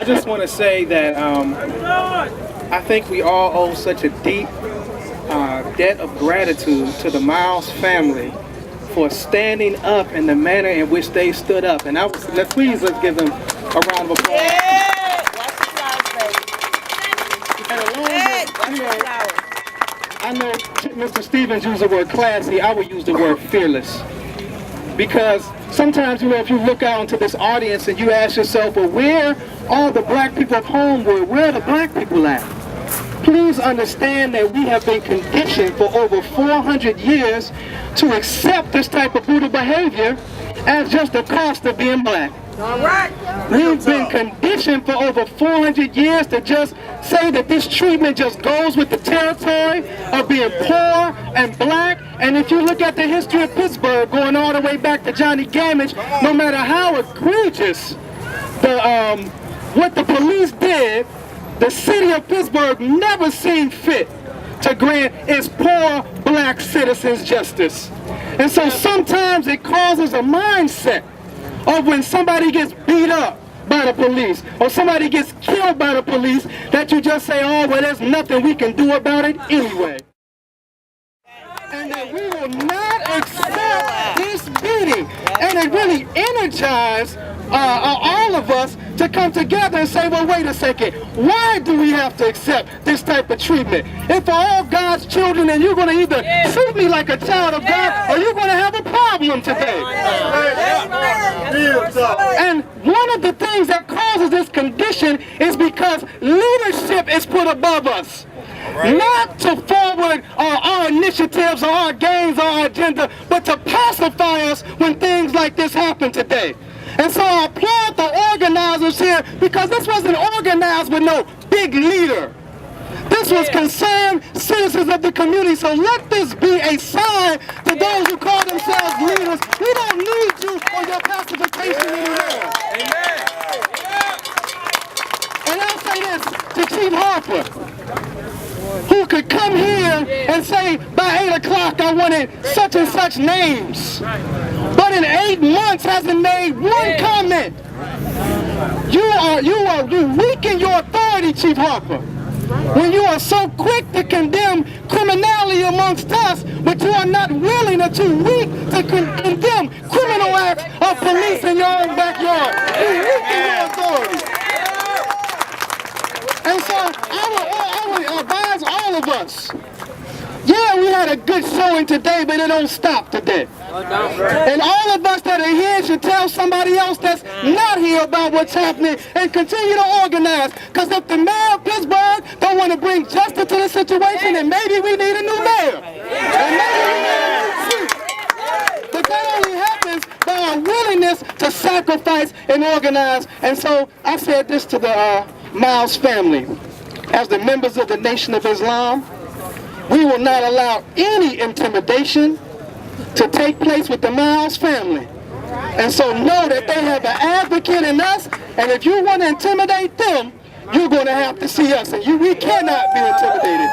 just want to say that I think we all owe such a deep debt of gratitude to the Miles family for standing up in the manner in which they stood up. And let's give them a round of applause. Yeah. I know Mr. Stevens used the word classy. I would use the word fearless. Because sometimes, if you look out into this audience and you ask yourself, well, where are the black people of Homewood? Where are the black people at? Please understand that we have been conditioned for over 400 years to accept this type of brutal behavior as just the cost of being black. All right. We've been conditioned for over 400 years to just say that this treatment just goes with the territory of being poor and black. And if you look at the history of Pittsburgh, going all the way back to Johnny Gamage, no matter how egregious what the police did, the city of Pittsburgh never seen fit to grant its poor black citizens justice. And so sometimes it causes a mindset of when somebody gets beat up by the police or somebody gets killed by the police that you just say, oh, well, there's nothing we can do about it anyway. And that we will not accept this beating. And it really energized all of us to come together and say, well, wait a second, why do we have to accept this type of treatment? If we're all God's children and you're going to either treat me like a child of God or you're going to have a problem today. And one of the things that causes this condition is because leadership is put above us. Not to forward our initiatives or our gains or our agenda, but to pacify us when things like this happen today. And so I applaud the organizers here because this wasn't organized with no big leader. This was concerned citizens of the community. So let this be a sign to those who call themselves leaders. We don't need you for your pacification anymore. Amen. And I'll say this to Chief Harper, who could come here and say, by 8 o'clock I wanted such and such names. But in 8 months hasn't made one comment. You weaken your authority, Chief Harper, when you are so quick to condemn criminality amongst us, but you are not willing or too weak to condemn criminal acts of police in your own backyard. You weaken your authority. And so I would advise all of us, yeah, we had a good showing today, but it don't stop today. And all of us that are here should tell somebody else that's not here about what's happening and continue to organize. Because if the mayor of Pittsburgh don't want to bring justice to the situation, then maybe we need a new mayor. And maybe we need a new chief. But that only happens by our willingness to sacrifice and organize. And so I said this to the Miles family. As the members of the Nation of Islam, we will not allow any intimidation to take place with the Miles family. And so know that they have an advocate in us, and if you want to intimidate them, you're going to have to see us, and we cannot be intimidated.